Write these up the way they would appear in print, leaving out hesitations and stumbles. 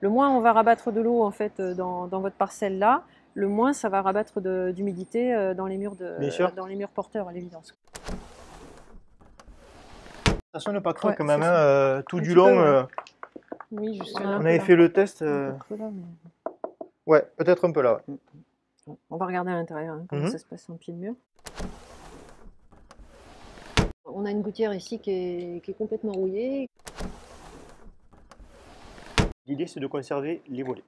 le moins on va rabattre de l'eau en fait dans votre parcelle là, le moins ça va rabattre d'humidité Bien sûr. dans les murs porteurs à l'évidence. Ça sonne pas creux Ouais, quand même, c'est ça. hein, tout Un du petit peu, long. ouais. Oui, juste On là. avait fait le test. Un peu creux là, mais Ouais, peut-être un peu là. Ouais. on va regarder à l'intérieur hein, comment Mhm. ça se passe en pied de mur. On a une gouttière ici qui est complètement rouillée. L'idée, c'est de conserver les volets.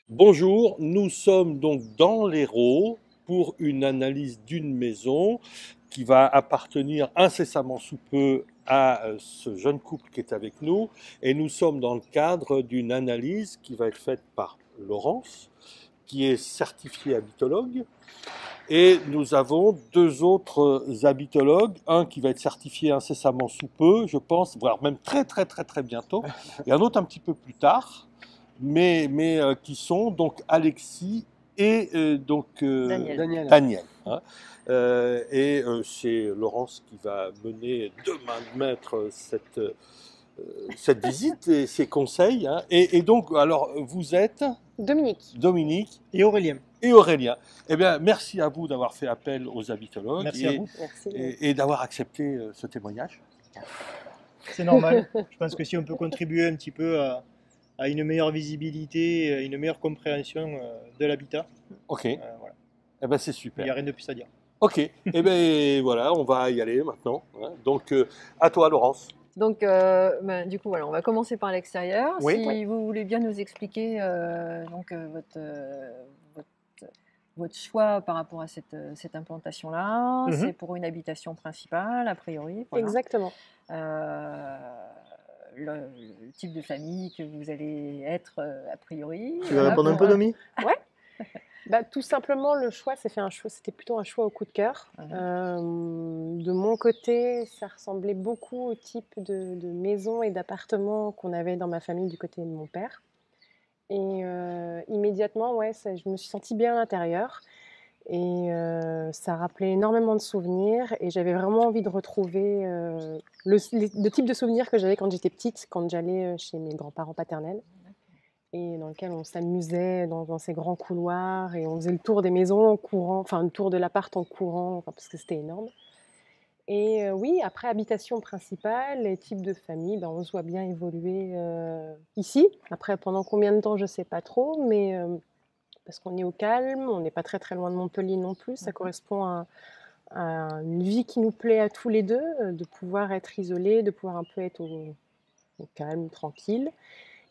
Bonjour, nous sommes donc dans l'Hérault pour une analyse d'une maison qui va appartenir incessamment sous peu à ce jeune couple qui est avec nous. Et nous sommes dans le cadre d'une analyse qui va être faite par Laurence, qui est certifiée habitologue. Et nous avons deux autres habitologues, un qui va être certifié incessamment sous peu, je pense, voire même très bientôt, et un autre un petit peu plus tard, mais qui sont donc Alexis et Daniel. Daniel. Hein. C'est Laurence qui va mener de main de maître cette visite et ses conseils. Hein. Et donc, alors, vous êtes Dominique. Dominique Et Aurélien. et Aurélien. Eh bien, merci à vous d'avoir fait appel aux habitologues Merci à vous. Merci. et d'avoir accepté ce témoignage. C'est normal. Je pense que si on peut contribuer un petit peu à une meilleure visibilité, à une meilleure compréhension de l'habitat, Ok, voilà. eh ben, c'est Il super. n'y a rien de plus à dire. Ok, eh bien voilà, on va y aller maintenant. Hein. Donc, à toi, Laurence. Donc, du coup, voilà, on va commencer par l'extérieur. Oui. Si vous voulez bien nous expliquer votre, votre choix par rapport à cette implantation-là, Mhm. c'est pour une habitation principale, a priori. Voilà. Exactement. Euh, le type de famille que vous allez être, a priori. Tu veux répondre un peu, Domi? Bah, tout simplement, le choix, c'était plutôt un choix au coup de cœur. Ouais. De mon côté, ça ressemblait beaucoup au type de maison et d'appartement qu'on avait dans ma famille du côté de mon père. Et immédiatement, ouais, je me suis sentie bien à l'intérieur. Et ça rappelait énormément de souvenirs. Et j'avais vraiment envie de retrouver le type de souvenirs que j'avais quand j'étais petite, quand j'allais chez mes grands-parents paternels. Et dans lequel on s'amusait dans ces grands couloirs et on faisait le tour des maisons en courant, enfin le tour de l'appart en courant, enfin, parce que c'était énorme. Et oui, après habitation principale et type de famille, ben, on se voit bien évoluer ici. Après, pendant combien de temps, je ne sais pas trop, mais parce qu'on est au calme, on n'est pas très loin de Montpellier non plus, ça correspond à une vie qui nous plaît à tous les deux, de pouvoir être isolés, de pouvoir un peu être au calme, tranquille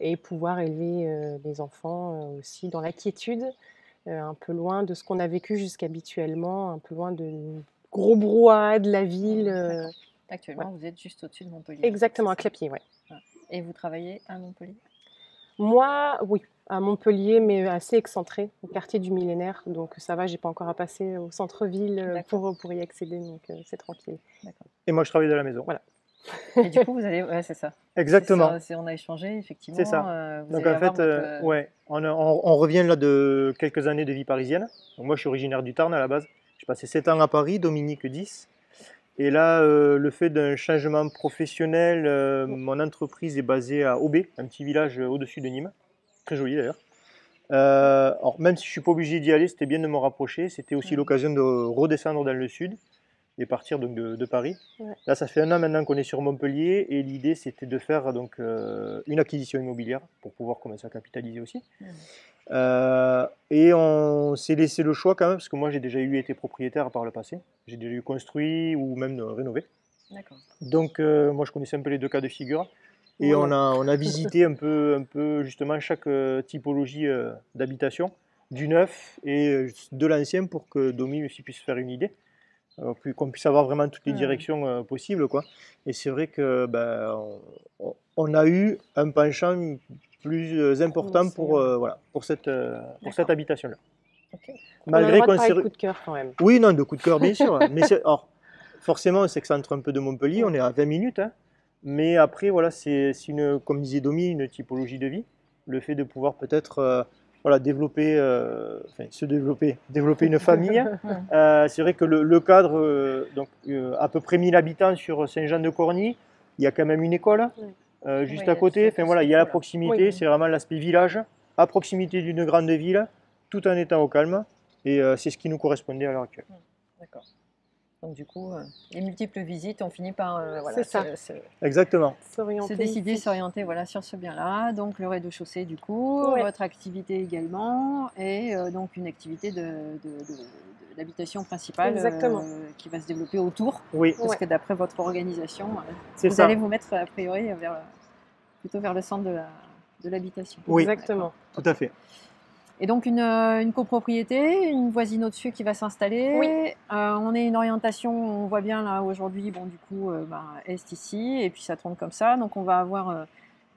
et pouvoir élever les enfants aussi dans la quiétude, un peu loin de ce qu'on a vécu jusqu'habituellement, un peu loin de gros brouhaha de la ville. Actuellement, vous êtes juste au-dessus de Montpellier. Exactement, à Clapier, ouais. Et vous travaillez à Montpellier? Moi, oui, à Montpellier, mais assez excentré, au quartier du Millénaire. Donc ça va, j'ai pas encore à passer au centre-ville pour y accéder, donc c'est tranquille. Et moi, je travaille de la maison. Voilà. Et du coup, vous allez, ouais, c'est ça. Exactement. On a échangé, effectivement. C'est ça. Vous Donc allez en fait, avoir votre, ouais, on revient là de quelques années de vie parisienne. Donc, moi, je suis originaire du Tarn à la base. J'ai passé 7 ans à Paris, Dominique 10. Et là, le fait d'un changement professionnel, mon entreprise est basée à Aubé, un petit village au-dessus de Nîmes. Très joli d'ailleurs. Alors, même si je ne suis pas obligé d'y aller, c'était bien de me rapprocher. C'était aussi l'occasion de redescendre dans le sud et partir donc de Paris. Ouais. Là, ça fait 1 an maintenant qu'on est sur Montpellier et l'idée c'était de faire donc, une acquisition immobilière pour pouvoir commencer à capitaliser aussi. Et on s'est laissé le choix quand même, parce que moi j'ai déjà été propriétaire par le passé. J'ai déjà eu construit ou même rénové. D'accord. Donc moi je connaissais un peu les deux cas de figure. Et on a visité un peu justement chaque typologie d'habitation, du neuf et de l'ancien pour que Domi aussi puisse faire une idée, qu'on puisse avoir vraiment toutes les directions possibles, quoi. Et c'est vrai que on a eu un penchant plus important pour cette habitation-là. Okay. Malgré on a le droit qu'on de parler s'est... de coup de cœur quand même. Oui, non, de coup de cœur, bien sûr. Mais alors, forcément, on s'excentre un peu de Montpellier, on est à 20 minutes. Hein. Mais après, voilà, c'est comme disait Domi, une typologie de vie. Le fait de pouvoir peut-être développer, développer une famille. C'est vrai que le cadre, à peu près 1000 habitants sur Saint-Jean-de-Corny, il y a quand même une école juste Oui, à côté. Enfin voilà, il y a la voilà. proximité, Oui. c'est vraiment l'aspect village, à proximité d'une grande ville, tout en étant au calme. Et c'est ce qui nous correspondait à l'heure actuelle. D'accord. Donc du coup, les multiples visites ont fini par C'est ça. Exactement. se S'orienter décider, ici. s'orienter voilà, sur ce bien-là. Donc le rez-de-chaussée du coup, Ouais. votre activité également, et donc une activité d'habitation principale Exactement. qui va se développer autour. Oui, Parce Ouais. que d'après votre organisation, c'est vous ça. allez vous mettre a priori plutôt vers le centre de l'habitation. Oui. Exactement. Tout à fait. Et donc une copropriété, une voisine au-dessus qui va s'installer. Oui. On est une orientation, on voit bien là aujourd'hui, bon du coup, est ici, et puis ça tourne comme ça. Donc on va avoir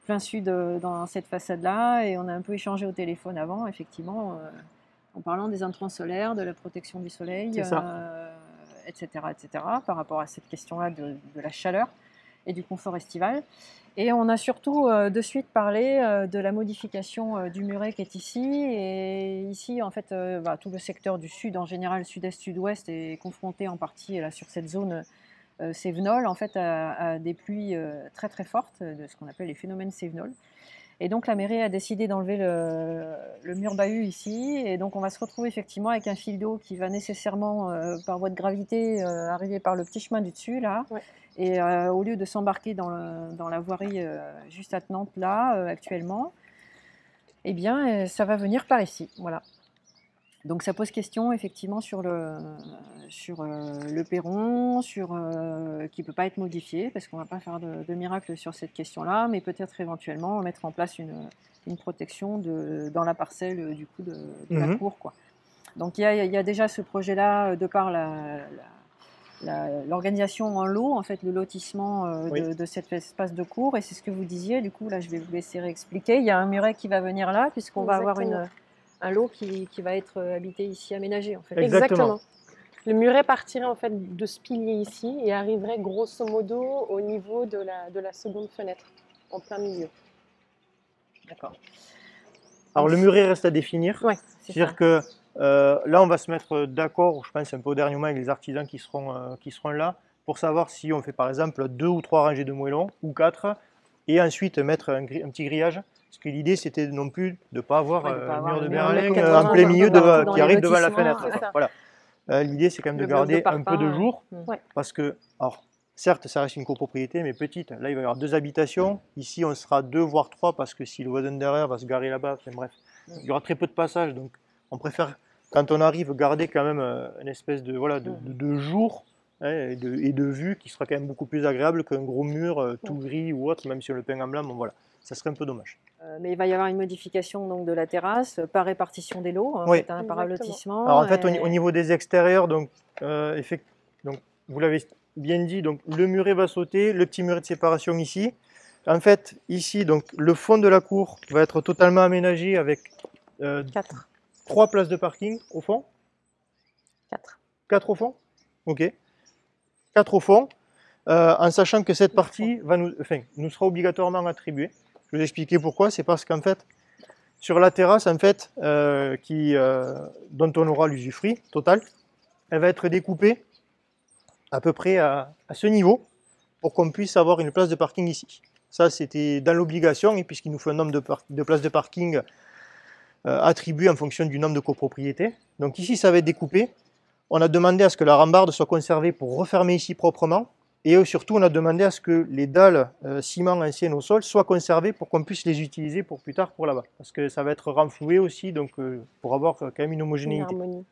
plein sud dans cette façade-là, et on a un peu échangé au téléphone avant, effectivement, en parlant des intrants solaires, de la protection du soleil, C'est ça. etc., par rapport à cette question-là de la chaleur et du confort estival. Et on a surtout de suite parlé de la modification du muret qui est ici. Et ici, en fait, tout le secteur du sud, en général, sud-est, sud-ouest, est confronté en partie là, sur cette zone cévenole, en fait, à des pluies très très fortes, de ce qu'on appelle les phénomènes cévenols. Et donc la mairie a décidé d'enlever le mur bahut ici, et donc on va se retrouver effectivement avec un fil d'eau qui va nécessairement, par voie de gravité, arriver par le petit chemin du dessus là. Ouais. Et au lieu de s'embarquer dans la voirie juste attenante là, actuellement, eh bien ça va venir par ici. Voilà. Donc ça pose question effectivement sur le perron, qui ne peut pas être modifié, parce qu'on ne va pas faire de miracle sur cette question-là, mais peut-être éventuellement mettre en place une protection dans la parcelle du coup de la Mhm. cour, quoi. Donc il y a déjà ce projet-là de par l'organisation en lot, en fait, le lotissement Oui. de cet espace de cour, et c'est ce que vous disiez, du coup là je vais vous laisser réexpliquer. Il y a un muret qui va venir là, puisqu'on va avoir Exactement. un lot qui va être habité ici, aménagé en fait. Exactement. Le muret partirait en fait de ce pilier ici et arriverait grosso modo au niveau de la seconde fenêtre, en plein milieu. D'accord. Alors le muret reste à définir. Ouais, C'est C'est-à-dire ça. que là, on va se mettre d'accord, je pense un peu au dernier moment avec les artisans qui seront là, pour savoir si on fait par exemple 2 ou 3 rangées de moellons, ou 4, et ensuite mettre un petit grillage. Parce que l'idée, c'était non plus de ne pas avoir Ouais, de pas un avoir mur de le mur de Berlin 80 en plein milieu partout dans qui les arrive devant la lotissements, fenêtre. c'est quoi. ça. Voilà. L'idée, c'est quand même de Le bloc de garder un peu de parpaing, jour, Ouais. parce que, alors, certes, ça reste une copropriété, mais petite. Là, il va y avoir 2 habitations. Ici, on sera 2 voire 3, parce que si le voisin derrière va se garer là-bas, enfin, bref, il y aura très peu de passages. Donc, on préfère, quand on arrive, garder quand même une espèce de jour, hein, et de vue qui sera quand même beaucoup plus agréable qu'un gros mur tout gris ou autre, même si on le peint en blanc. Bon, voilà, ça serait un peu dommage. Mais il va y avoir une modification donc, de la terrasse par répartition des lots, en Oui. fait, par Exactement. lotissement. Alors en fait, et- au niveau des extérieurs, donc vous l'avez bien dit, donc le muret va sauter, le petit muret de séparation ici. En fait, ici, donc le fond de la cour va être totalement aménagé avec 4. 3 places de parking au fond. 4. 4 au fond. Ok. 4 au fond, en sachant que cette partie nous sera obligatoirement attribuée. Je vais vous expliquer pourquoi. C'est parce qu'en fait, sur la terrasse, en fait, dont on aura l'usufruit total, elle va être découpée à peu près à ce niveau pour qu'on puisse avoir une place de parking ici. Ça, c'était dans l'obligation, et puisqu'il nous faut un nombre de places de parking attribué en fonction du nombre de copropriétés. Donc ici, ça va être découpé. On a demandé à ce que la rambarde soit conservée pour refermer ici proprement. Et surtout, on a demandé à ce que les dalles ciment anciennes au sol soient conservées pour qu'on puisse les utiliser pour plus tard pour là-bas. Parce que ça va être renfloué aussi, donc pour avoir quand même une Une homogénéité. harmonie.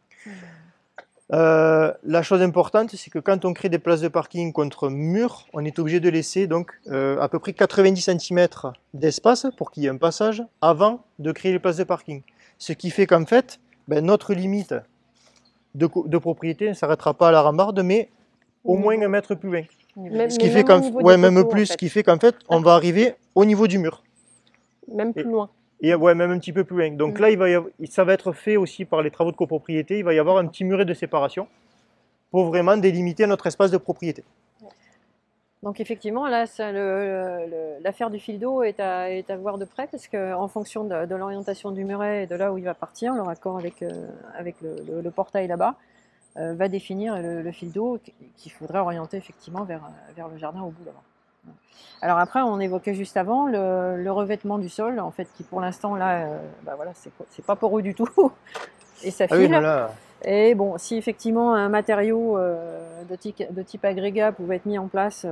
La chose importante, c'est que quand on crée des places de parking contre mur, on est obligé de laisser donc à peu près 90 cm d'espace pour qu'il y ait un passage avant de créer les places de parking. Ce qui fait qu'en fait, notre limite de propriété ne s'arrêtera pas à la rambarde, mais au moins 1 mètre plus loin. Même, Ce qui mais fait même au niveau des même poteaux, plus, en ce fait. qui fait qu'en fait, on va arriver au niveau du mur. Même plus loin. Et même un petit peu plus loin. Donc là, ça va être fait aussi par les travaux de copropriété. Il va y avoir un petit muret de séparation pour vraiment délimiter notre espace de propriété. Donc effectivement, là, l'affaire du fil d'eau est à voir de près, parce qu'en fonction de l'orientation du muret et de là où il va partir, le raccord avec le portail là-bas, va définir le fil d'eau qu'il faudrait orienter effectivement vers le jardin au bout là-bas. Alors après, on évoquait juste avant le revêtement du sol, en fait, qui pour l'instant, là, bah voilà, c'est pas poreux du tout, et ça Ah oui, file. mais là, Et bon, si effectivement un matériau de type agrégat pouvait être mis en place,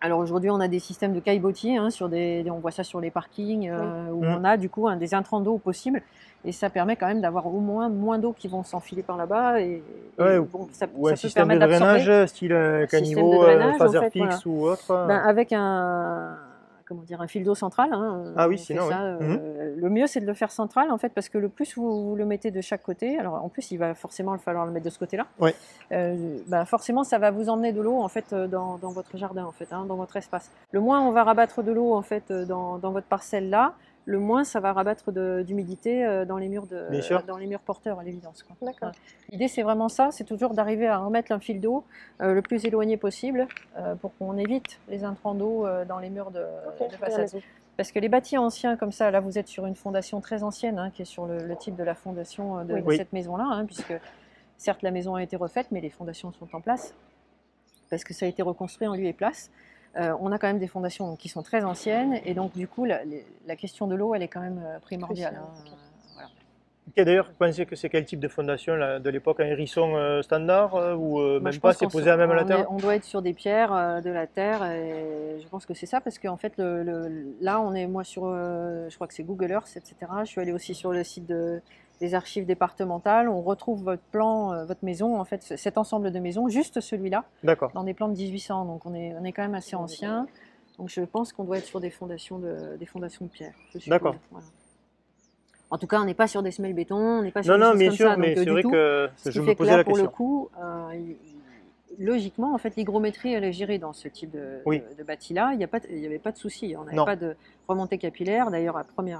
alors aujourd'hui on a des systèmes de caillebotier, hein, on voit ça sur les parkings, où on a du coup des intrants d'eau possibles, et ça permet quand même d'avoir au moins d'eau qui vont s'enfiler par là-bas, et ouais, bon, ça ou un peut système de permettre d'absorber. drainage, style Système de caniveau, drainage, en phaser fait, fixe voilà. ou autre. Ben, avec comment dire, un fil d'eau central, hein, Ah oui, on fait sinon, oui. ça. Le mieux, c'est de le faire central, en fait, parce que le plus vous le mettez de chaque côté, alors en plus, il va forcément falloir le mettre de ce côté-là. Ouais. Ben, forcément, ça va vous emmener de l'eau, en fait, dans votre jardin, en fait, hein, dans votre espace. Le moins on va rabattre de l'eau, en fait, dans votre parcelle là, le moins ça va rabattre d'humidité dans les murs Bien sûr. dans les murs porteurs, à l'évidence, quoi. D'accord. Voilà. L'idée, c'est vraiment ça, c'est toujours d'arriver à remettre un fil d'eau le plus éloigné possible, pour qu'on évite les intrants d'eau dans les murs de façade. Parce que les bâtis anciens comme ça, là vous êtes sur une fondation très ancienne, hein, qui est sur le type de la fondation de Oui. cette maison-là, hein, puisque certes la maison a été refaite, mais les fondations sont en place, parce que ça a été reconstruit en lieu et place. On a quand même des fondations qui sont très anciennes, et donc du coup la question de l'eau, elle est quand même primordiale. Hein, voilà. Ok, d'ailleurs, vous pensez que c'est quel type de fondation là, de l'époque? Un hérisson standard ou Moi, même je pas, pense c'est qu'on posé à même à la terre? on doit être sur des pierres, de la terre, et je pense que c'est ça, parce qu'en fait, là, on est, moi, sur, je crois que c'est Google Earth, etc. Je suis allée aussi sur le site des archives départementales. On retrouve votre plan, votre maison, en fait, cet ensemble de maisons, juste celui-là, D'accord. dans des plans de 1800. Donc, on est quand même assez ancien. Donc, je pense qu'on doit être sur des fondations de pierre. D'accord. Voilà. En tout cas, on n'est pas sur des semelles béton, on n'est pas Non, sur des non, choses bien comme sûr, ça. mais Donc, c'est vrai que ce je qui me fait que posais là, la pour le question. coup, logiquement, en fait, l'hygrométrie, elle est gérée dans ce type Oui. de bâti-là. Il n'y avait pas de souci. On n'avait Non. pas de remontée capillaire. D'ailleurs, au premier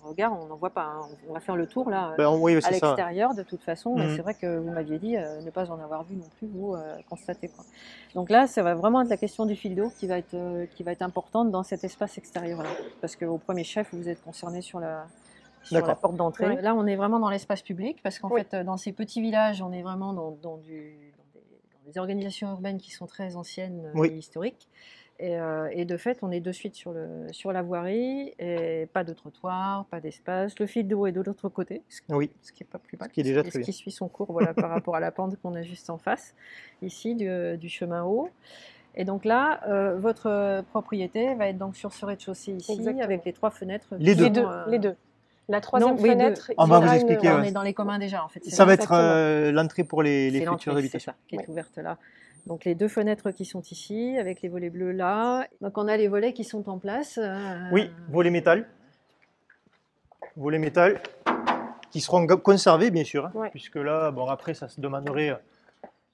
regard, on n'en voit pas, hein. On va faire le tour là, Ben, oui, à c'est ça. l'extérieur, de toute façon. Mais Mhm. c'est vrai que vous m'aviez dit ne pas en avoir vu non plus, vous constatez, quoi. Donc là, ça va vraiment être la question du fil d'eau qui va être importante dans cet espace extérieur-là. Parce qu'au premier chef, vous êtes concerné sur la D'accord. porte d'entrée. Ouais. Là, on est vraiment dans l'espace public, parce qu'en Oui. fait, dans ces petits villages, on est vraiment dans des organisations urbaines qui sont très anciennes Oui. et historiques. Et de fait, on est de suite sur la voirie, et pas de trottoir, pas d'espace. Le fil d'eau est de l'autre côté, Oui. ce qui est pas plus mal, Ce qui est déjà et très ce bien. qui suit son cours, voilà, par rapport à la pente qu'on a juste en face, ici, du chemin haut. Et donc là, votre propriété va être donc sur ce rez-de-chaussée ici, Exactement. avec les 3 fenêtres. Les qui deux. sont, Les deux. La troisième non, oui, fenêtre, On il y va aura vous une- expliquer, là, ouais. on est dans les communs déjà, en fait. Ça va être Exactement. l'entrée pour les C'est futures l'entrée, c'est habitations. ça, qui est ouverte là. Donc les 2 fenêtres qui sont ici, avec les volets bleus là. Donc on a les volets qui sont en place. Oui, volets métal. Volets métal qui seront conservés, bien sûr, hein, Ouais. puisque là, bon, après, ça se demanderait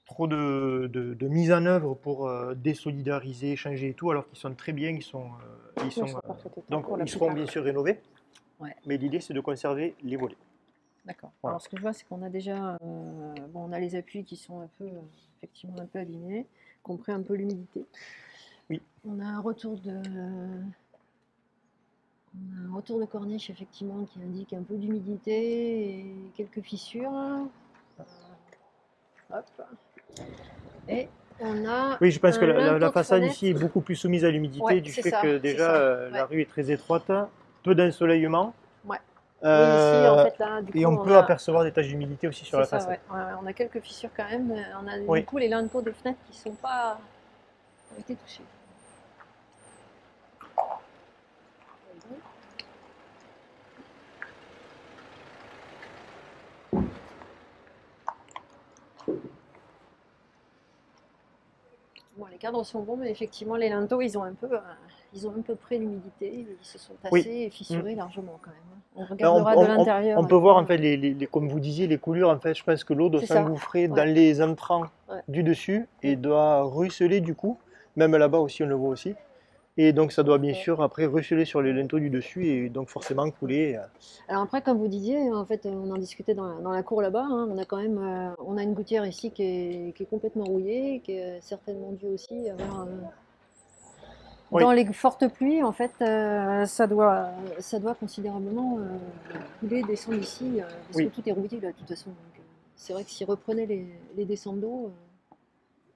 trop de mise en œuvre pour désolidariser, changer et tout, alors qu'ils sont très bien, ils sont Ils sont en parfait état donc pour la ils seront plupart. bien sûr rénovés. Ouais. Mais l'idée, c'est de conserver les volets. D'accord. Voilà. Alors ce que je vois, c'est qu'on a déjà, bon, on a les appuis qui sont un peu, effectivement, un peu abîmés, qui ont pris un peu l'humidité. Oui. On a un retour corniche, effectivement, qui indique un peu d'humidité et quelques fissures. Hop. Et on a Oui, je pense que un linteau la de façade fenêtre. ici est beaucoup plus soumise à l'humidité, Ouais, du c'est fait ça, que c'est déjà ça, la ouais. rue est très étroite, peu d'ensoleillement. Ouais. Euh, Oui, ici, en fait, là, du et coup, on peut apercevoir des taches d'humidité aussi sur c'est la ça, façade. ouais. Ouais, on a quelques fissures quand même. Mais on a Oui. du coup les linteaux des fenêtres qui sont pas ont été touchés. Bon, les cadres sont bons, mais effectivement, les linteaux, ils ont un peu pris l'humidité, ils se sont tassés Oui. et fissurés largement quand même. On Là, regardera de l'intérieur. on peut voir en fait, comme vous disiez, les coulures. En fait, je pense que l'eau doit C'est ça. s'engouffrer Ouais. dans les entrants Ouais. du dessus et doit ruisseler du coup. Même là-bas aussi, on le voit aussi. Et donc, ça doit bien sûr après ruisseler sur les linteaux du dessus et donc forcément couler. Alors après, comme vous disiez, en fait, on en discutait dans la cour là-bas, hein, on a quand même, on a une gouttière ici qui est complètement rouillée, qui est certainement due aussi à avoir, Oui. dans les fortes pluies, en fait, ça doit considérablement couler, descendre ici, parce Oui. que tout est rouillé là, de toute façon. Donc, c'est vrai que s'ils reprenaient les descentes d'eau,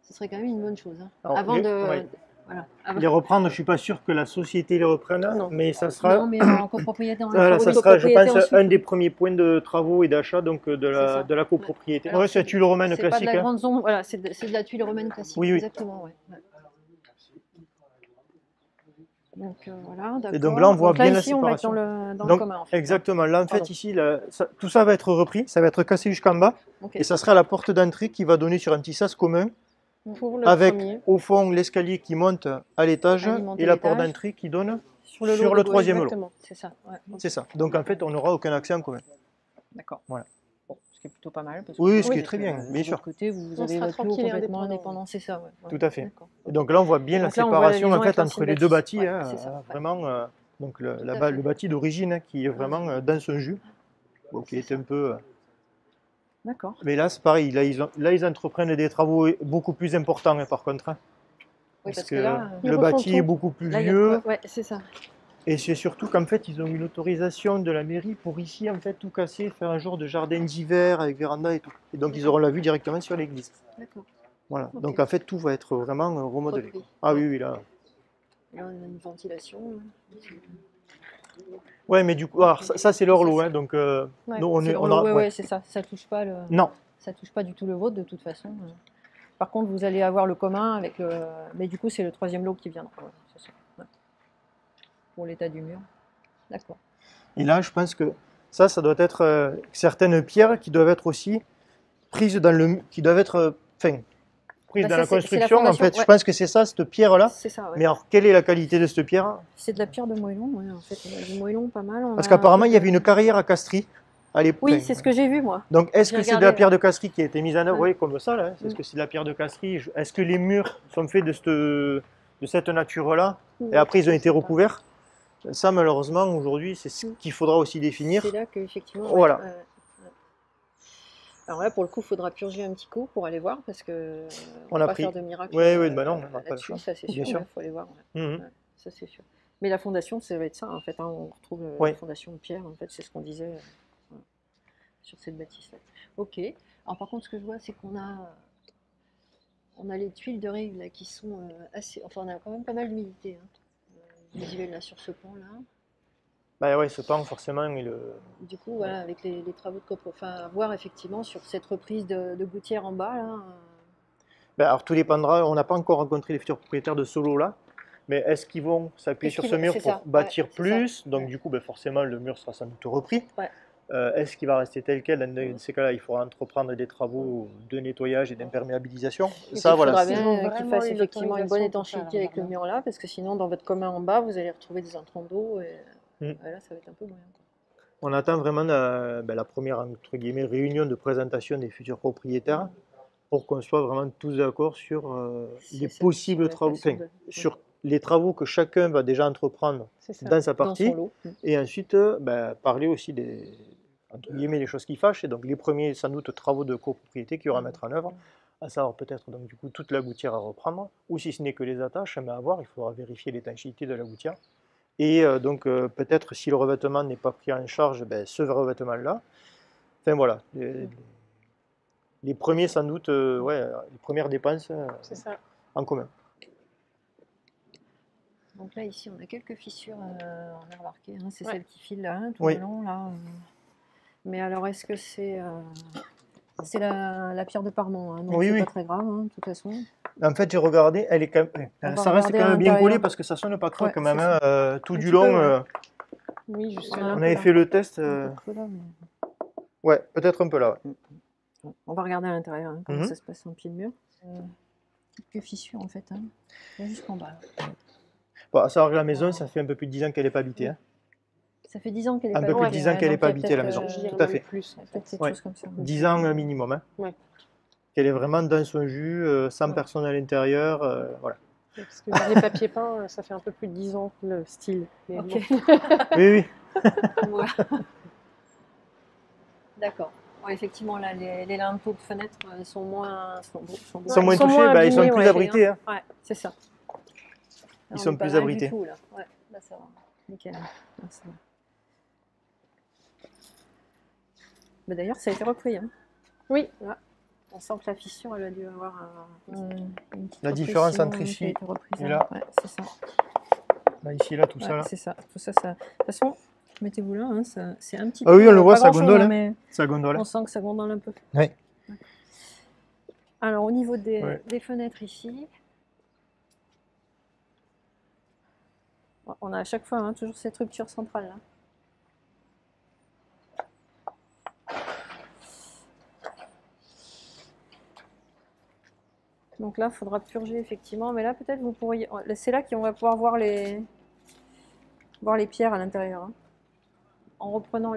ce serait quand même une bonne chose, hein. Alors, Avant ouais. Voilà. Les reprendre, je ne suis pas sûr que la société les reprenne, Non. mais ça sera, Non, mais en copropriété, voilà, ça oui, sera, je copropriété pense, ensuite. un des premiers points de travaux et d'achat donc de ça. la copropriété. Alors, Ouais, c'est la tuile romaine C'est pas de classique. la Hein. grande zone, voilà, c'est de la tuile romaine classique. Oui, oui. Exactement, ouais. Donc voilà, d'accord. Et donc là, on voit bien la ici, on va être séparation. dans le Donc, commun. En fait, exactement. Là, en fait, Pardon. ici, tout ça va être repris, ça va être cassé jusqu'en bas, Ok. et ça sera la porte d'entrée qui va donner sur un petit sas commun, Pour le avec premier. au fond l'escalier qui monte à l'étage Alimenter et la porte l'étage. d'entrée qui donne Sur le, lot sur de le gauche, troisième lot. Exactement. C'est ça. Ouais. C'est ça. Donc en fait, on n'aura aucun accès en commun. D'accord. Voilà. Bon, ce qui est plutôt pas mal. Parce Oui, que ce qui est parce très que bien, bien de sûr. l'autre côté, vous On avez sera votre lot tranquille et complètement indépendant. indépendant, c'est ça. Ouais. Tout à fait. D'accord. Et donc là, on voit bien la Donc là, on voit la séparation liaison en avec fait entre l'ancienne les deux bâtisse. bâtis, Ouais, hein, c'est ça, ouais. vraiment. Donc à fait. le bâti d'origine hein, qui est vraiment dans son jus, bon, qui est un peu. D'accord. Mais là, c'est pareil. Là, ils entreprennent des travaux beaucoup plus importants, hein, par contre. Hein, Oui, parce parce que là, Ils le refont bâti tout. est beaucoup plus là, il y a vieux. quoi Ouais, c'est ça. Et c'est surtout qu'en fait, ils ont une autorisation de la mairie pour ici, en fait, tout casser, faire un genre de jardin d'hiver avec véranda et tout. Et donc, ils auront la vue directement sur l'église. D'accord. Voilà. Ok. Donc, en fait, tout va être vraiment remodelé. Repris. Ah Ouais. oui, oui, là. Là, on a une ventilation. Ouais, mais du coup, alors, ça c'est leur lot, hein, donc Ouais, nous, C'est on dans le- a. ouais, c'est ça. Ça touche pas le. Non, Ça touche pas du tout le vôtre de toute façon. Par contre, vous allez avoir le commun avec le. Mais du coup, c'est le troisième lot qui viendra. Ouais, c'est ça. Ouais. Pour l'état du mur. D'accord. et là, je pense que ça doit être certaines pierres qui doivent être aussi prises dans le. Qui doivent être. Enfin, prises Bah, dans ça, la c'est la construction, en fondation, fait. Je ouais. pense que c'est ça, cette pierre-là. C'est ça. Ouais. Mais alors, quelle est la qualité de cette pierre? C'est de la pierre de moellon. Ouais, en fait, on a du moellon pas mal. Parce qu'apparemment, il y avait une carrière à Castries à l'époque. Oui, c'est ce que j'ai vu moi. Donc, est-ce J'ai que c'est de regardé, la pierre de Castries qui a été mise en œuvre? Ouais. Oui, comme ça, là. Est-ce que c'est de la pierre de Castries? Est-ce que les murs sont faits de cette nature-là? Et après, ils ont été recouverts? Ça, malheureusement, aujourd'hui, c'est ce qu'il faudra aussi définir. C'est là qu'effectivement. Voilà. Alors là, pour le coup, il faudra purger un petit coup pour aller voir parce que On va a pas pris. faire de miracle. Oui, bah non, on n'a pas le là-dessus, choix. ça c'est Bien sûr. sûr. Il faut aller voir. Mhm. Ouais, ça c'est sûr. Mais la fondation, ça va être ça en fait. Hein, on retrouve Oui. la fondation de pierre. En fait, c'est ce qu'on disait voilà, sur cette bâtisse-là. Ok. Alors par contre, ce que je vois, c'est qu'on a les tuiles de rive là qui sont assez. Enfin, on a quand même pas mal d'humidité visuelle là sur ce pan-là. Bah ouais, ce pan, forcément, Du coup, voilà, avec les travaux de copro, enfin, à voir effectivement sur cette reprise de gouttière en bas là. bah, alors tout dépendra. On n'a pas encore rencontré les futurs propriétaires de ce lot-là. Mais est-ce qu'ils vont s'appuyer Est-ce sur qu'ils ce vont- mur c'est pour ça, bâtir ouais, c'est plus? ça. Donc, Ouais. du coup, bah, forcément, le mur sera sans doute repris. Ouais. Est-ce qu'il va rester tel quel? Dans ces cas-là, il faudra entreprendre des travaux de nettoyage et d'imperméabilisation. Et Ça, il faudra voilà. Ils bien ont qu'il vraiment fasse eu effectivement une bonne l'autorisation pour ça, étanchéité avec le alors, mur là, parce que sinon, dans votre commun en bas, vous allez retrouver des entrants d'eau et Mm. là, ça va être un peu moyen. Quoi. On attend vraiment la première entre guillemets, réunion de présentation des futurs propriétaires pour qu'on soit vraiment tous d'accord sur les C'est ça, possibles sur la travaux, façon enfin, de- sur les travaux que chacun va déjà entreprendre C'est ça. dans sa Dans partie, son lot. et ensuite parler aussi des entre guillemets les choses qui fâchent, et donc les premiers sans doute travaux de copropriété qu'il y aura à mettre en œuvre, à savoir peut-être donc du coup toute la gouttière à reprendre, ou si ce n'est que les attaches, mais à voir, il faudra vérifier l'étanchéité de la gouttière. Et donc peut-être si le revêtement n'est pas pris en charge, ce revêtement-là. Enfin voilà, les premiers sans doute, les premières dépenses C'est ça. en commun. Donc là, ici, on a quelques fissures, on a remarqué, hein, c'est Ouais. celle qui file là, tout Oui. le long. Là, Mais alors, est-ce que c'est la pierre de Parmont hein, donc Oui, c'est oui. pas très grave, hein, de toute façon. En fait, j'ai regardé, elle est quand même, On va ça reste regarder quand à même bien l'intérieur. collé parce que ça sonne pas creux Ouais, quand même. c'est Hein, ça. tout Un du petit long, peu, ouais. Oui, juste Ouais, là. on peu avait là. fait le test. Un peu creux là, mais- Ouais, peut-être un peu là. Ouais. On va regarder à l'intérieur hein, comment Mhm. ça se passe en pied de mur. Quelques fissures en fait, hein. Là, jusqu'en bas. Bon, à savoir que la maison, ça fait un peu plus de 10 ans qu'elle n'est pas habitée. Hein. Ça fait 10 ans qu'elle est Un pas peu plus de habitée, 10 ans ouais, qu'elle n'est donc pas il y a habitée, la peut-être, maison. Je Tout dirais à même fait. plus. peut-être quelque Ouais. chose comme ça. 10 ans minimum. Hein. Ouais. Qu'elle est vraiment dans son jus, sans Ouais. personne à l'intérieur. Voilà. Parce que les papiers peints, ça fait un peu plus de 10 ans le style. Mais Ok. bon. Oui, oui. Ouais. D'accord. Ouais, effectivement, là, les linteaux de fenêtre sont moins, sont Ils sont moins Ils sont touchés, moins ils sont abîmés, plus ouais. abrités. Hein. Ouais, c'est ça. Là, Ils on sont est pas plus mal abrités. Du tout, là. Ouais, là, ça va. Nickel. Là, ça va. Bah, d'ailleurs, ça a été repris. Hein. Oui. Là. On sent que la fissure, elle a dû avoir une petite La différence repression entre qui ici a été reprise, et hein. là. Ouais, c'est ça. Là, ici, là, tout Ouais, ça, là. c'est ça. Tout ça, ça. De toute façon, mettez-vous là, hein, c'est un petit Ah peu. oui, on le voit, pas ça grand-chose, gondole, hein, hein. mais Ça gondole. on sent que ça gondole un peu. Oui. Alors, au niveau Ouais. des fenêtres ici, on a à chaque fois toujours cette rupture centrale là. Donc là, il faudra purger effectivement, mais là peut-être vous pourriez. C'est là qu'on va pouvoir voir les pierres à l'intérieur. Hein. En reprenant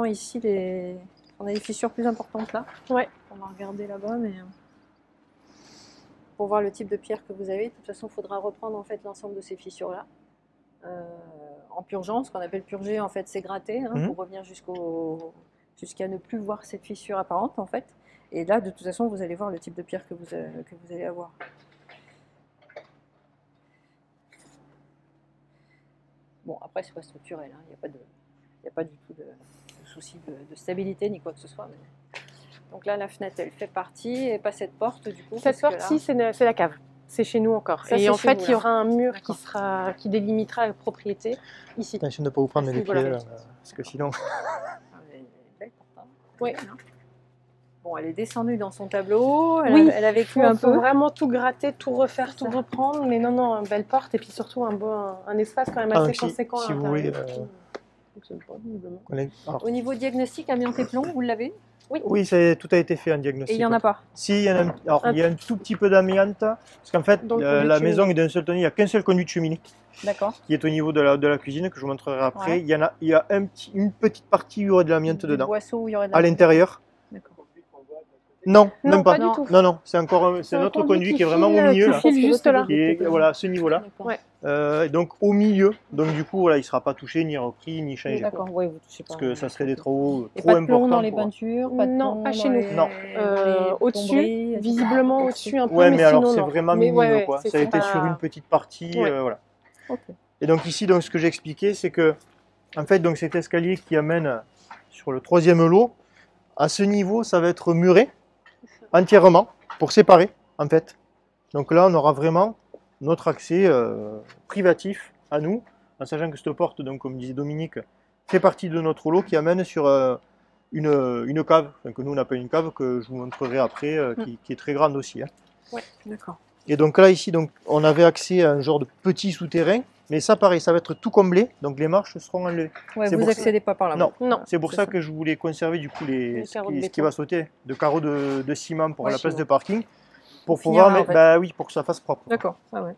ici on a des fissures plus importantes là. Ouais. On va regarder là-bas, mais pour voir le type de pierre que vous avez, de toute façon, il faudra reprendre en fait l'ensemble de ces fissures là. En purgeant, ce qu'on appelle purger, en fait, c'est gratter pour revenir jusqu'à ne plus voir cette fissure apparente en fait. Et là, de toute façon, vous allez voir le type de pierre que vous allez avoir. Bon, après, c'est pas structurel, hein. Il n'y a pas du tout de souci de stabilité ni quoi que ce soit. Mais... Donc là, la fenêtre, elle fait partie, et pas cette porte du coup. Cette porte-ci, c'est la cave. C'est chez nous encore. Ça, et en fait, vous, il y aura un mur qui délimitera la propriété ici. Attention de ne pas vous prendre les pieds, voilà. là, parce que sinon... Elle est belle, pourtant. Oui. Bon, elle est descendue dans son tableau, Oui, elle a vécu il un faut peu. vraiment tout gratter, tout refaire, tout reprendre. Mais non, une belle porte et puis surtout un espace quand même assez conséquent si à vous voulez... Au niveau diagnostic, amiante et plomb, vous l'avez? Oui, oui, tout a été fait en diagnostic. Et il n'y en a pas? Si, il y a un tout petit peu d'amiante, parce qu'en fait, la maison est d'un seul tenue, il n'y a qu'un seul conduit de cheminée. D'accord. Qui est au niveau de la cuisine, que je vous montrerai après. Ouais. Il y a une petite partie où il y aurait de l'amiante dedans. Boisseau où il y aurait de à l'intérieur. D'accord. Non, même pas. du tout. Non, c'est notre conduit qui est vraiment au milieu. Là, file juste là. qui est, voilà, à ce niveau-là. Ouais. Donc au milieu. Donc du coup, voilà, il ne sera pas touché, ni repris, ni changé. D'accord, oui, vous touchez pas. Parce que ça serait des trop Et pas de plomb importants. dans les peintures, pas de Non, plomb pas dans chez nous. les- Non. dans les Au-dessus, plomberies, visiblement au-dessus un peu. Ouais, mais sinon, alors c'est non. vraiment Mais minime, ouais, quoi. c'est Ça a été pas- sur une petite partie, Ouais. voilà. Ok. Et donc ici, ce que j'ai expliqué, c'est que, en fait, donc cet escalier qui amène sur le 3e lot, à ce niveau, ça va être muré entièrement pour séparer, en fait. Donc là, on aura vraiment notre accès privatif à nous, en sachant que cette porte, donc comme disait Dominique, fait partie de notre lot qui amène sur une cave, enfin, que nous on appelle une cave, que je vous montrerai après, qui est très grande aussi. Hein. Ouais, d'accord. Et donc là, ici, donc, on avait accès à un genre de petit souterrain, mais ça, pareil, ça va être tout comblé, donc les marches seront enlevées. Ouais, C'est vous pour ça- accédez pas par là. Non, Non. c'est pour C'est ça ça. que je voulais conserver du coup Les carreaux de ce qui béton. va sauter de carreaux de ciment pour Ouais, la place ciment. de parking, pour Finira, pouvoir en fait. bah oui, pour que ça fasse propre. D'accord, ah ouais.